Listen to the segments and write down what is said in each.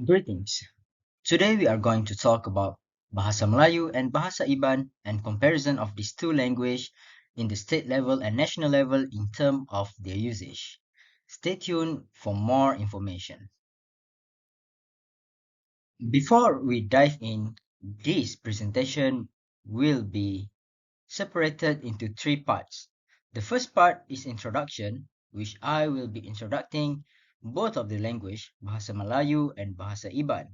Greetings. Today we are going to talk about Bahasa Melayu and Bahasa IBAN and comparison of these two languages in the state level and national level in terms of their usage. Stay tuned for more information. Before we dive in, this presentation will be separated into three parts. The first part is introduction, which I will be introducing both of the language, Bahasa Melayu and Bahasa IBAN.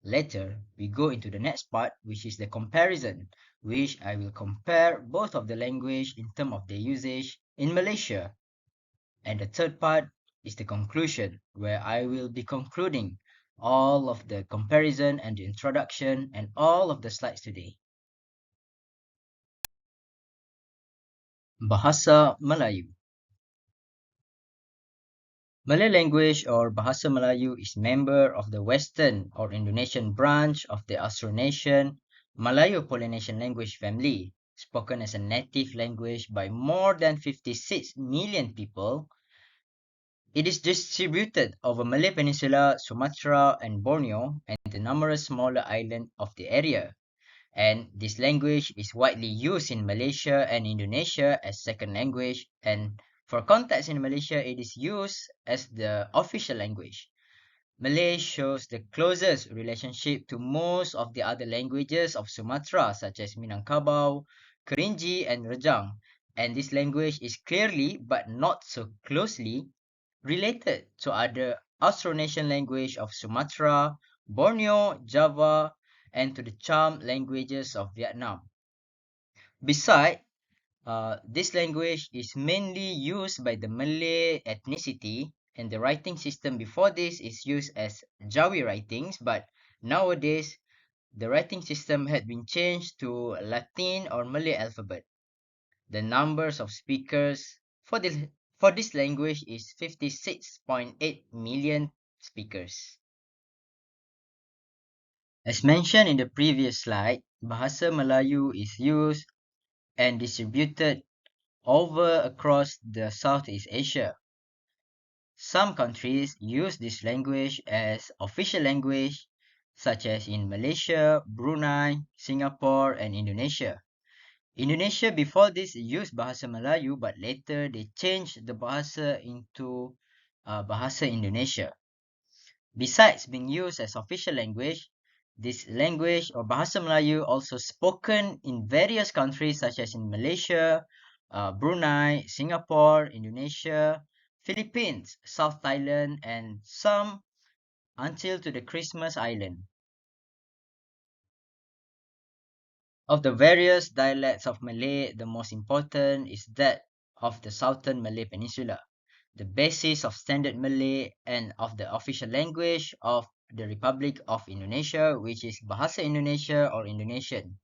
Later, we go into the next part, which is the comparison, which I will compare both of the language in terms of their usage in Malaysia. And the third part is the conclusion, where I will be concluding all of the comparison and the introduction and all of the slides today. Bahasa Melayu. Malay language or Bahasa Melayu is member of the Western or Indonesian branch of the Austronesian Malayo-Polynesian language family, spoken as a native language by more than 56 million people. It is distributed over Malay Peninsula, Sumatra, and Borneo, and the numerous smaller islands of the area. And this language is widely used in Malaysia and Indonesia as second language, and for context in Malaysia, it is used as the official language. Malay shows the closest relationship to most of the other languages of Sumatra, such as Minangkabau, Kerinci, and Rejang, and this language is clearly but not so closely related to other Austronesian language of Sumatra, Borneo, Java, and to the Cham languages of Vietnam. Besides, this language is mainly used by the Malay ethnicity, and the writing system before this is used as Jawi writings, but nowadays the writing system had been changed to Latin or Malay alphabet. The numbers of speakers for this language is 56.8 million speakers. As mentioned in the previous slide, Bahasa Melayu is used and distributed over across the Southeast Asia. Some countries use this language as official language, such as in Malaysia, Brunei, Singapore, and Indonesia. Indonesia before this used Bahasa Melayu, but later they changed the Bahasa into Bahasa Indonesia. Besides being used as official language, this language or Bahasa Melayu also spoken in various countries such as in Malaysia, Brunei, Singapore, Indonesia, Philippines, South Thailand, and some until to the Christmas Island. Of the various dialects of Malay, the most important is that of the Southern Malay Peninsula, the basis of Standard Malay and of the official language of the Republic of Indonesia, which is Bahasa Indonesia or Indonesian.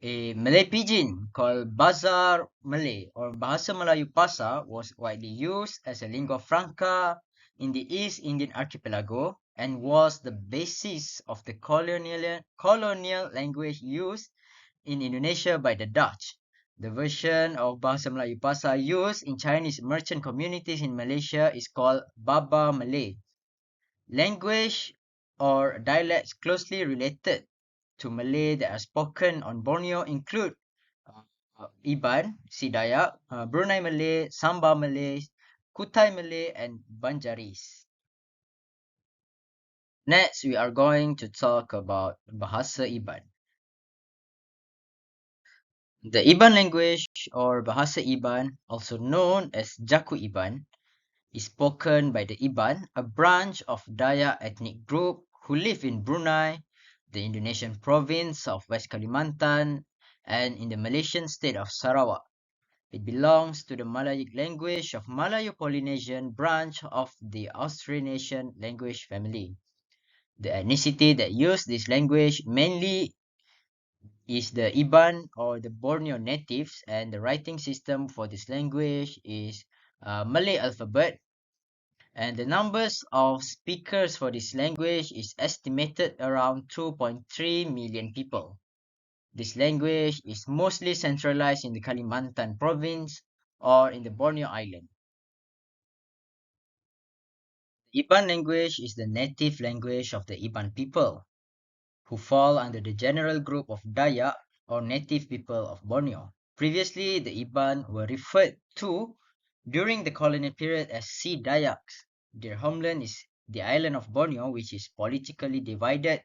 A Malay pidgin called Bazar Malay or Bahasa Melayu Pasar was widely used as a lingua franca in the East Indian archipelago and was the basis of the colonial language used in Indonesia by the Dutch. The version of Bahasa Melayu Pasar used in Chinese merchant communities in Malaysia is called Baba Malay. Language or dialects closely related to Malay that are spoken on Borneo include IBAN, Sidayak, Brunei Malay, Samba Malay, Kutai Malay, and Banjaris. Next, we are going to talk about Bahasa IBAN. The IBAN language or Bahasa IBAN, also known as Jaku IBAN, is spoken by the IBAN, a branch of Dayak ethnic group who live in Brunei, the Indonesian province of West Kalimantan, and in the Malaysian state of Sarawak. It belongs to the Malayic language of Malayo-Polynesian branch of the Austronesian language family. The ethnicity that use this language mainly is the IBAN or the Borneo natives, and the writing system for this language is Malay alphabet, and the numbers of speakers for this language is estimated around 2.3 million people. This language is mostly centralized in the Kalimantan province or in the Borneo island. IBAN language is the native language of the IBAN people, who fall under the general group of Dayak or native people of Borneo. Previously, the IBAN were referred to during the colonial period as Sea Dayaks. Their homeland is the island of Borneo, which is politically divided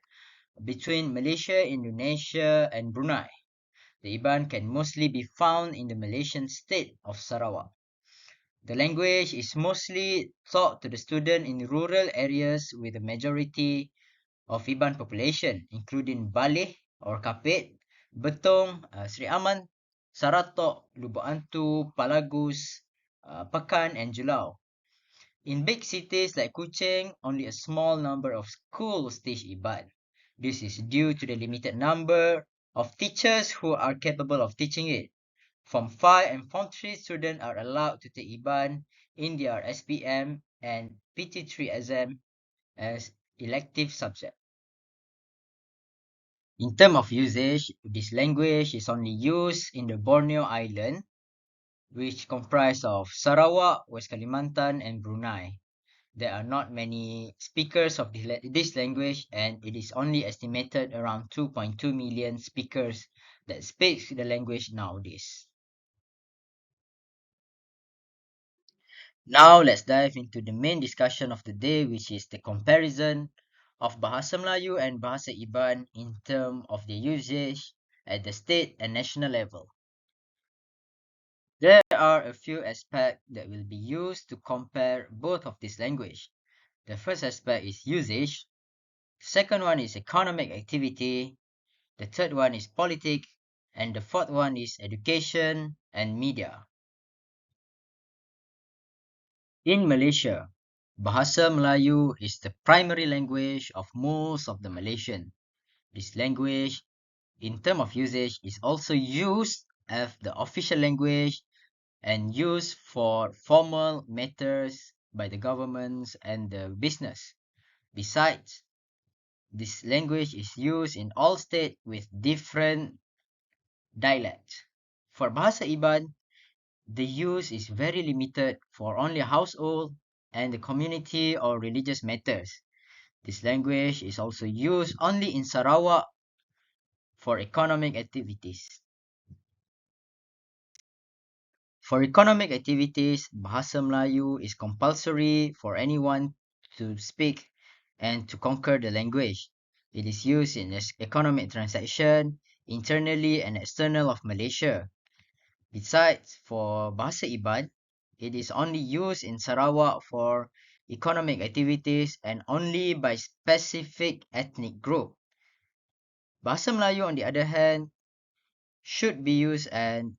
between Malaysia, Indonesia, and Brunei. The IBAN can mostly be found in the Malaysian state of Sarawak. The language is mostly taught to the student in rural areas with a majority of IBAN population, including Baleh or Kapit, Betong, Sri Aman, Saratok, Lubuk Antu, Palagus, Pekan, and Julau. In big cities like Kuching, only a small number of schools teach IBAN. This is due to the limited number of teachers who are capable of teaching it. Form 5 and Form 3 students are allowed to take IBAN in their SPM and PT3 exam as elective subject. In terms of usage, this language is only used in the Borneo Island, which comprise of Sarawak, West Kalimantan, and Brunei. There are not many speakers of this language, and it is only estimated around 2.2 million speakers that speak the language nowadays. Now let's dive into the main discussion of the day, which is the comparison of Bahasa Melayu and Bahasa IBAN in terms of their usage at the state and national level. There are a few aspects that will be used to compare both of these languages. The first aspect is usage, the second one is economic activity, the third one is politics, and the fourth one is education and media. In Malaysia, Bahasa Melayu is the primary language of most of the Malaysian. This language, in terms of usage, is also used as the official language and used for formal matters by the governments and the business. Besides, this language is used in all states with different dialects. For Bahasa Iban, the use is very limited for only household and the community or religious matters. This language is also used only in Sarawak for economic activities. For economic activities, Bahasa Melayu is compulsory for anyone to speak and to conquer the language. It is used in economic transaction internally and external of Malaysia. Besides, for Bahasa Iban, it is only used in Sarawak for economic activities and only by specific ethnic group. Bahasa Melayu, on the other hand, should be used and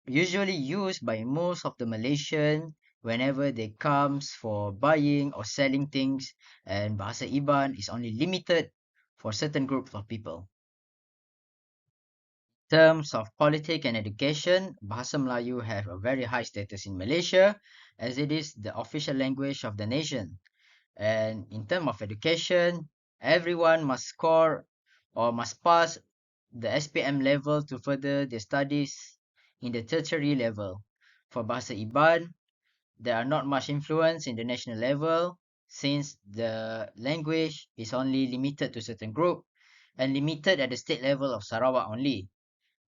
usually used by most of the Malaysian whenever they comes for buying or selling things, and Bahasa Iban is only limited for certain groups of people. In terms of politics and education, Bahasa Melayu have a very high status in Malaysia as it is the official language of the nation. And in terms of education, everyone must score or must pass the SPM level to further their studies in the tertiary level. For Bahasa Iban, there are not much influence in the national level since the language is only limited to certain group and limited at the state level of Sarawak only.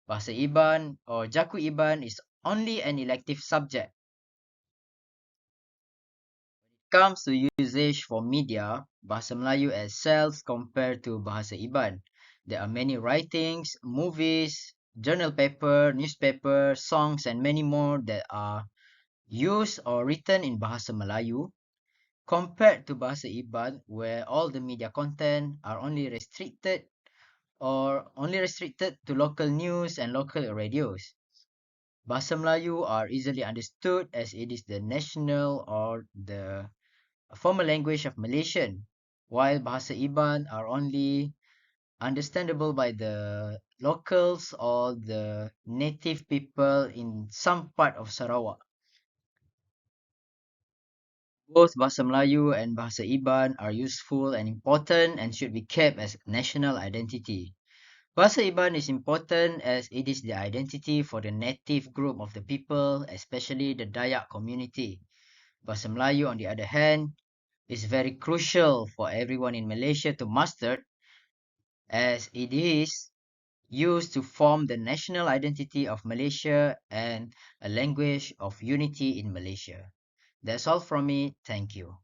Bahasa Iban or Jaku Iban is only an elective subject. Comes to usage for media, Bahasa Melayu excels compared to Bahasa Iban. There are many writings, movies, journal paper, newspaper, songs, and many more that are used or written in Bahasa Melayu compared to Bahasa Iban, where all the media content are only restricted to local news and local radios. Bahasa Melayu are easily understood as it is the national or the formal language of Malaysian, while Bahasa Iban are only understandable by the locals or the native people in some part of Sarawak. Both Bahasa Melayu and Bahasa Iban are useful and important and should be kept as national identity. Bahasa Iban is important as it is the identity for the native group of the people, especially the Dayak community. Bahasa Melayu, on the other hand, is very crucial for everyone in Malaysia to master, as it is used to form the national identity of Malaysia and a language of unity in Malaysia. That's all from me. Thank you.